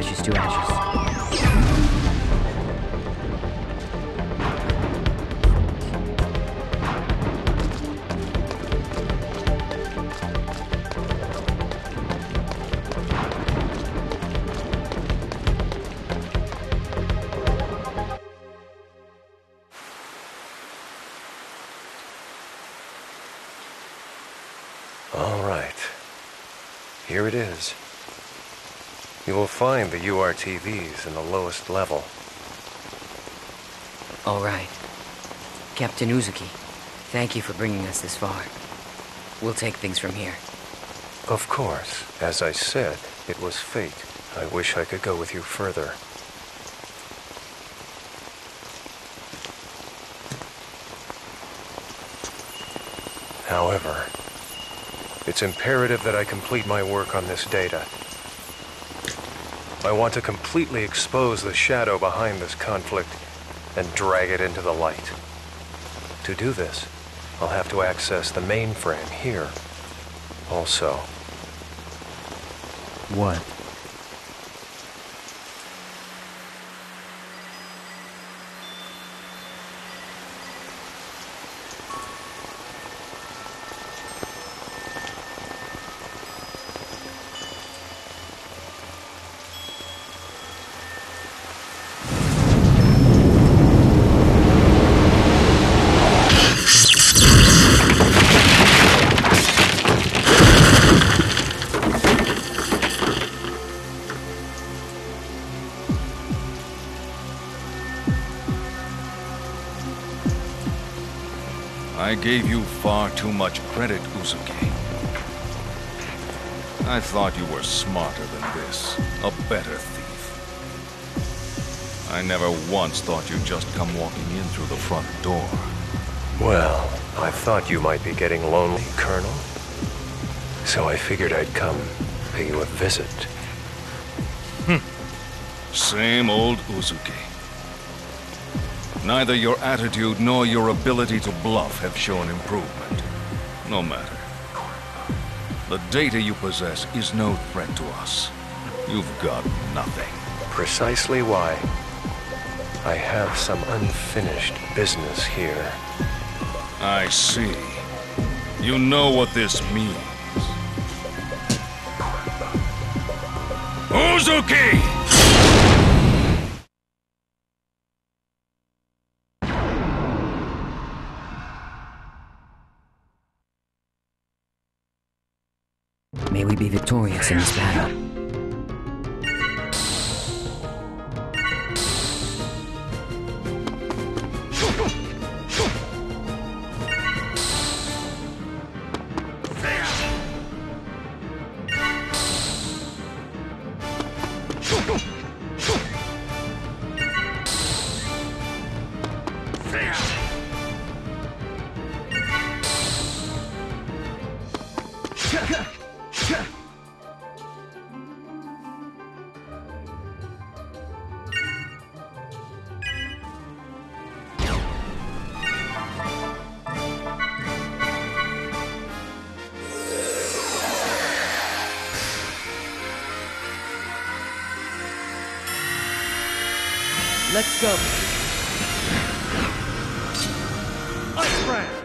ashes to ashes. All right. Here it is. You will find the URTVs in the lowest level. All right. Captain Uzuki, thank you for bringing us this far. We'll take things from here. Of course. As I said, it was fate. I wish I could go with you further. However, it's imperative that I complete my work on this data. I want to completely expose the shadow behind this conflict and drag it into the light. To do this, I'll have to access the mainframe here. Also. What? I gave you far too much credit, Uzuki. I thought you were smarter than this, a better thief. I never once thought you'd just come walking in through the front door. Well, I thought you might be getting lonely, Colonel. So I figured I'd come pay you a visit. Same old Uzuki. Neither your attitude nor your ability to bluff have shown improvement. No matter. The data you possess is no threat to us. You've got nothing. Precisely why I have some unfinished business here. I see. You know what this means. Uzuki! May we be victorious in this battle. Let's go. Ice Brand.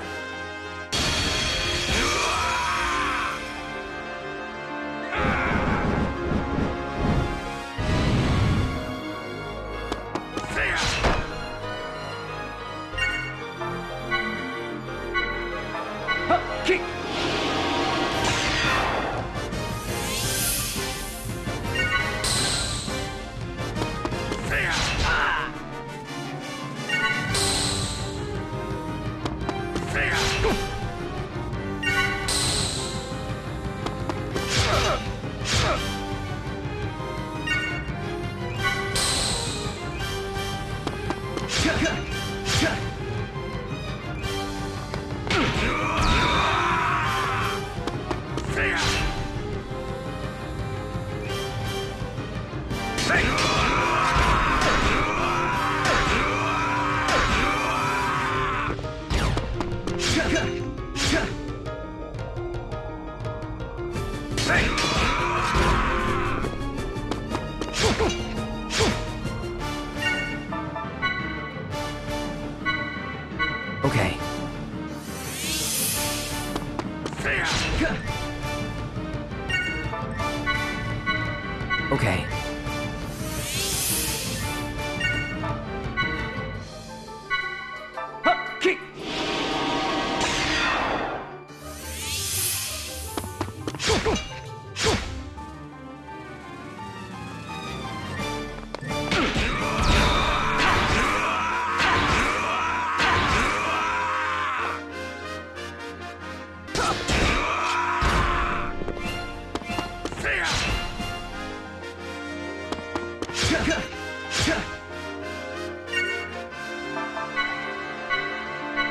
Kick. Okay. Ha! Kick!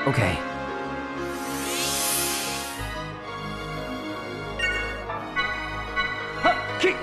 Okay. Ha! Kick!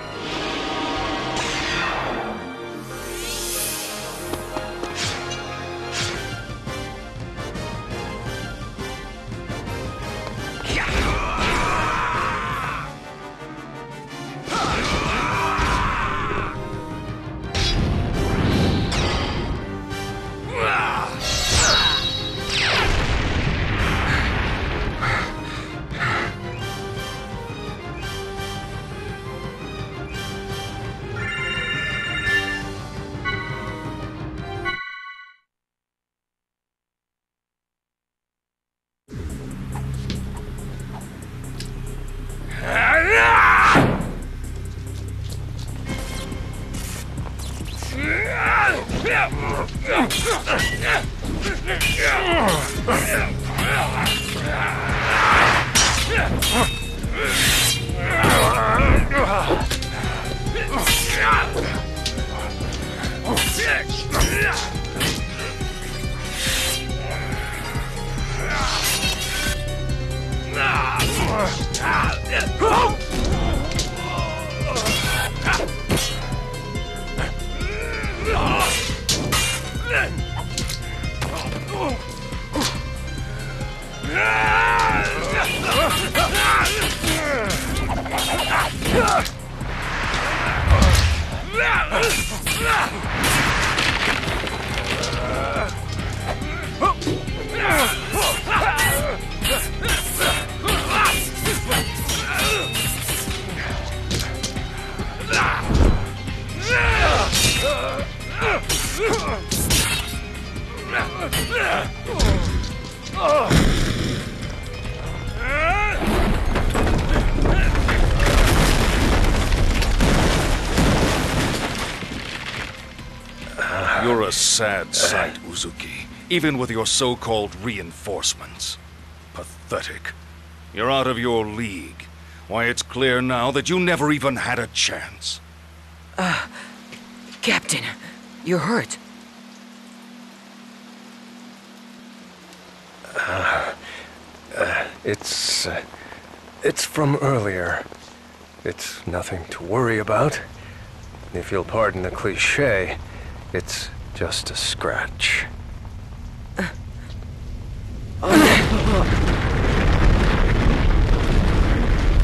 You're a sad sight, Uzuki, even with your so-called reinforcements. Pathetic. You're out of your league. Why, it's clear now that you never even had a chance. Captain, you're hurt. It's from earlier. It's nothing to worry about. If you'll pardon the cliché, it's just a scratch.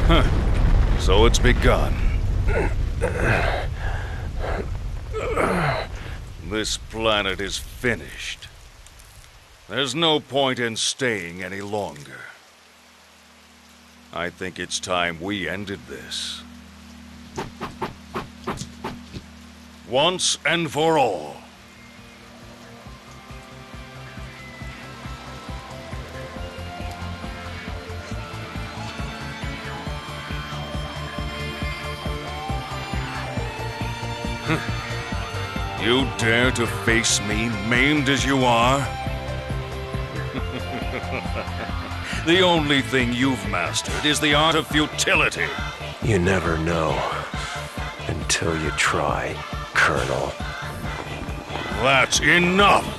Huh. So it's begun. This planet is finished. There's no point in staying any longer. I think it's time we ended this. Once and for all. You dare to face me, maimed as you are? The only thing you've mastered is the art of futility. You never know until you try, Colonel. That's enough!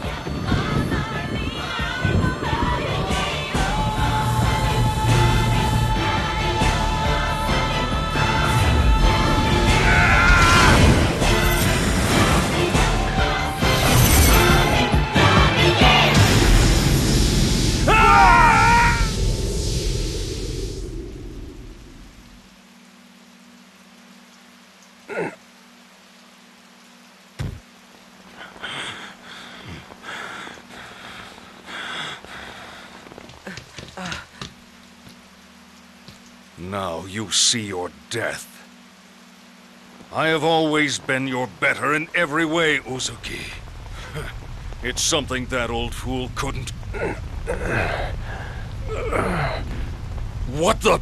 Now you see your death. I have always been your better in every way, Uzuki. It's something that old fool couldn't... What the...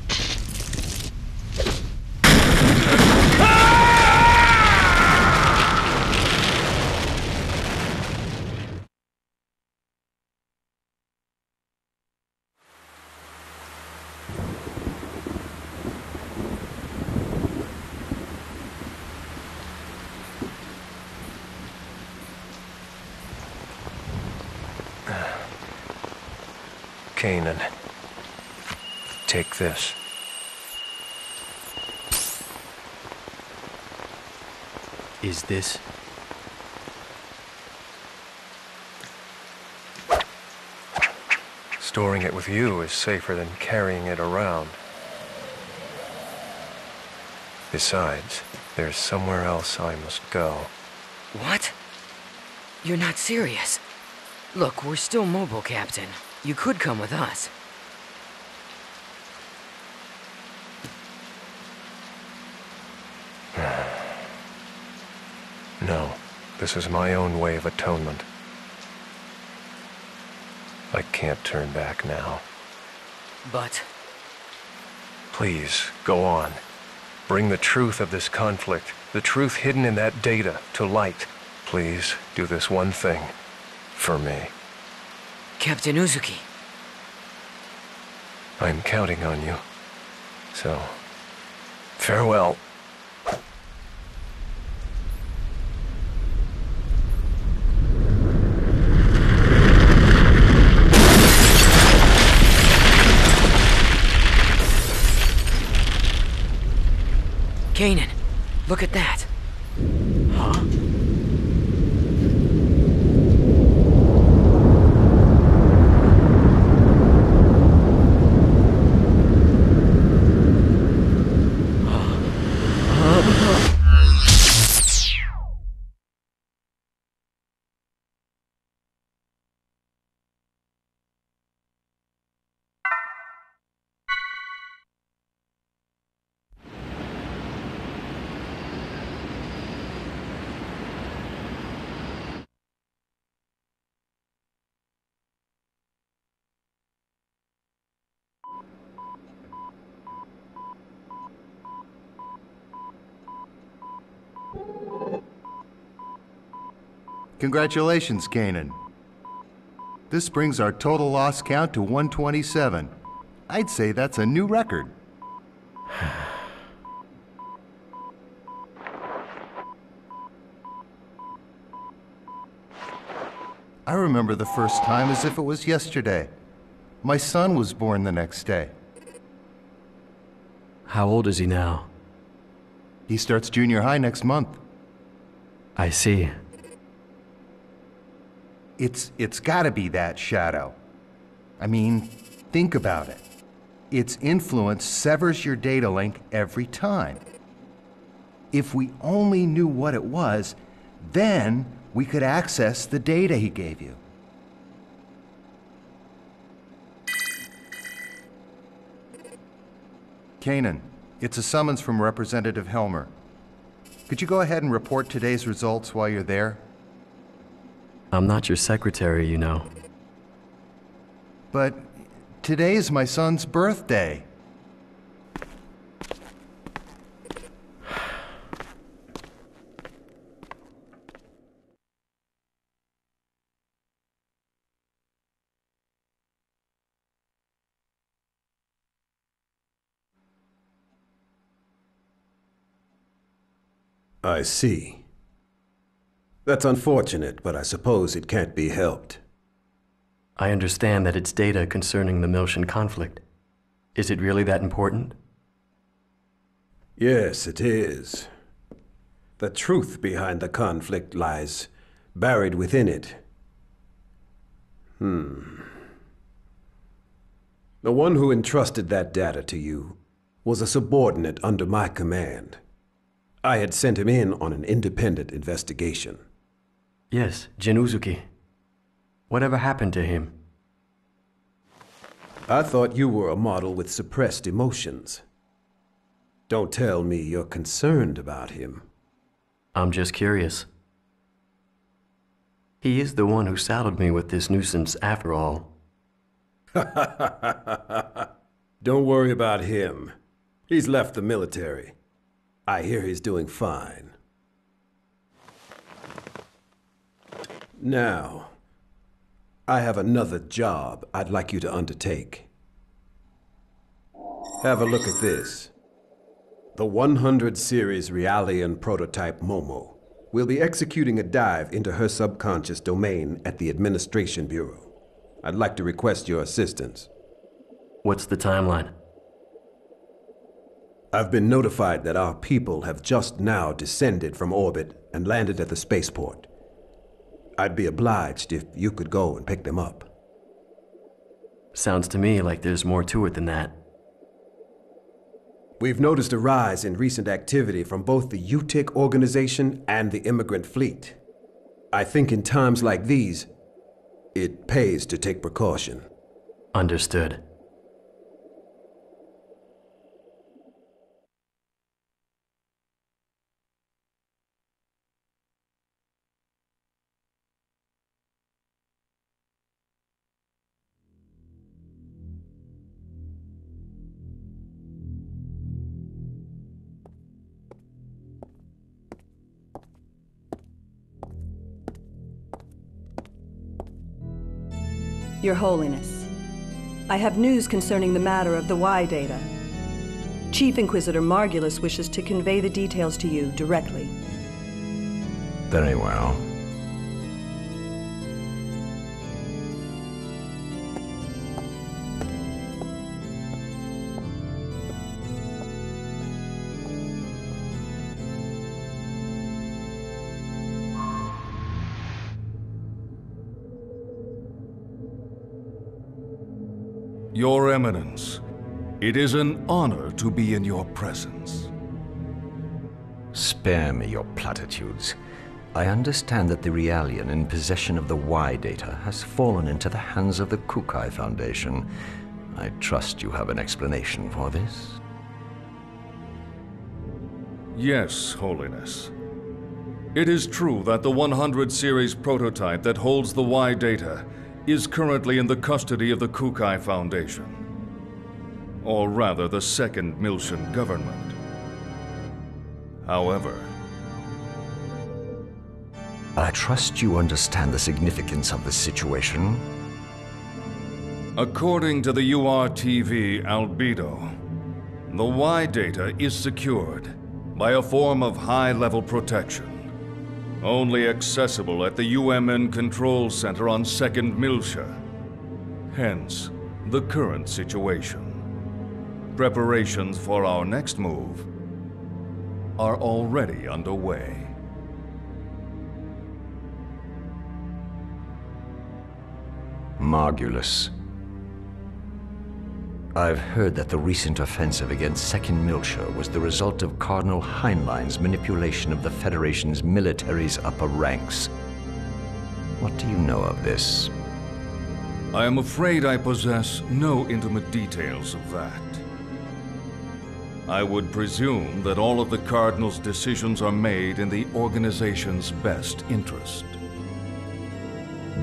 Kanan, take this. Is this? Storing it with you is safer than carrying it around. Besides, there's somewhere else I must go. What? You're not serious. Look, we're still mobile, Captain. You could come with us. No, this is my own way of atonement. I can't turn back now. But... Please, go on. Bring the truth of this conflict, the truth hidden in that data, to light. Please, do this one thing. For me. Captain Uzuki. I'm counting on you. So, farewell. Kanan, look at that. Huh? Congratulations, Kanan. This brings our total loss count to 127. I'd say that's a new record. I remember the first time as if it was yesterday. My son was born the next day. How old is he now? He starts junior high next month. I see. It's gotta be that shadow. I mean, think about it. Its influence severs your data link every time. If we only knew what it was, then we could access the data he gave you. Kanan, it's a summons from Representative Helmer. Could you go ahead and report today's results while you're there? I'm not your secretary, you know. But today's my son's birthday. I see. That's unfortunate, but I suppose it can't be helped. I understand that it's data concerning the Miltian conflict. Is it really that important? Yes, it is. The truth behind the conflict lies buried within it. The one who entrusted that data to you was a subordinate under my command. I had sent him in on an independent investigation. Yes, Uzuki. Whatever happened to him? I thought you were a model with suppressed emotions. Don't tell me you're concerned about him. I'm just curious. He is the one who saddled me with this nuisance after all. Don't worry about him. He's left the military. I hear he's doing fine. Now, I have another job I'd like you to undertake. Have a look at this. The 100 series Realian prototype Momo will be executing a dive into her subconscious domain at the Administration Bureau. I'd like to request your assistance. What's the timeline? I've been notified that our people have just now descended from orbit and landed at the spaceport. I'd be obliged if you could go and pick them up. Sounds to me like there's more to it than that. We've noticed a rise in recent activity from both the UTIC organization and the immigrant fleet. I think in times like these, it pays to take precaution. Understood. Your Holiness, I have news concerning the matter of the Y data. Chief Inquisitor Margulis wishes to convey the details to you directly. Very well. Your Eminence, it is an honor to be in your presence. Spare me your platitudes. I understand that the Realian in possession of the Y data has fallen into the hands of the Kukai Foundation. I trust you have an explanation for this? Yes, Holiness. It is true that the 100 series prototype that holds the Y data is currently in the custody of the Kukai Foundation. Or rather, the Second Miltian government. However, I trust you understand the significance of the situation. according to the URTV albedo, the Y data is secured by a form of high-level protection, only accessible at the UMN Control Center on 2nd Miltia. Hence, the current situation. Preparations for our next move are already underway. Margulis. I've heard that the recent offensive against 2nd Miltia was the result of Cardinal Heinlein's manipulation of the Federation's military's upper ranks. What do you know of this? I am afraid I possess no intimate details of that. I would presume that all of the Cardinal's decisions are made in the organization's best interest.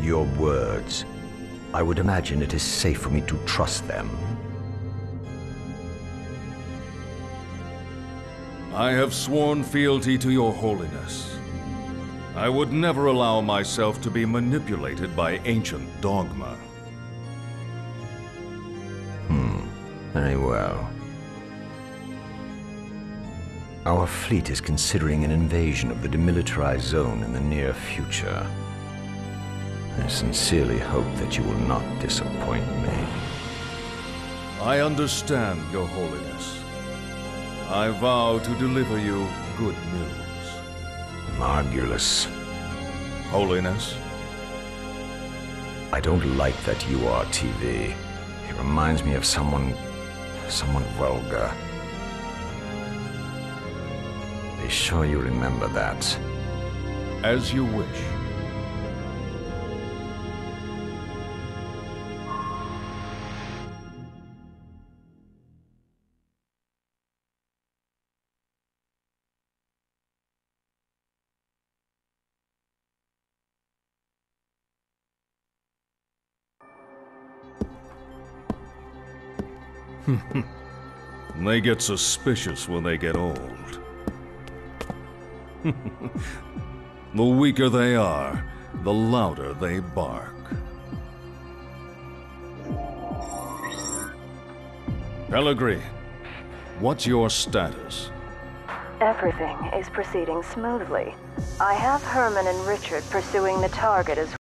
Your words. I would imagine it is safe for me to trust them. I have sworn fealty to your holiness. I would never allow myself to be manipulated by ancient dogma. Very well. Our fleet is considering an invasion of the demilitarized zone in the near future. I sincerely hope that you will not disappoint me. I understand, your holiness. I vow to deliver you good news. Margulis. Holiness? I don't like that URTV. It reminds me of someone vulgar. Be sure you remember that. As you wish. They get suspicious when they get old. The weaker they are, the louder they bark. Pellegrini, what's your status? Everything is proceeding smoothly. I have Herman and Richard pursuing the target as